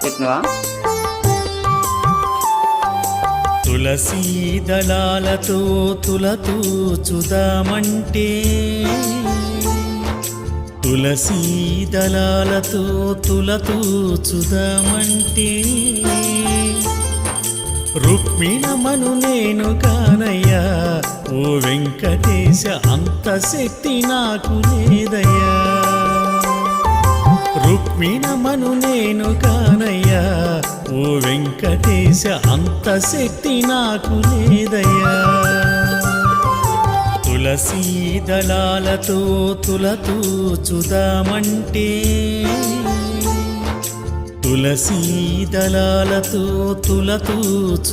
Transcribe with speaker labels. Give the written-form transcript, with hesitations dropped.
Speaker 1: పెట్టినవా?
Speaker 2: తులసీ దళాలతో తులతూచుదామంటే, తులసీ దళాలతో తులతూచుదామంటే, రుక్మిణమను నేను కానయ్యా ఓ వెంకటేశ, అంత శక్తి నాకు లేదయ్యా. రుక్మిణమను నేను కానయ్యా ఓ వెంకటేశ, అంత శక్తి నాకు లేదయ్యా. తులసీ దళాలతో తులతూచుదామంటే, తులసీ దళాలతో తులతూచుదామంటే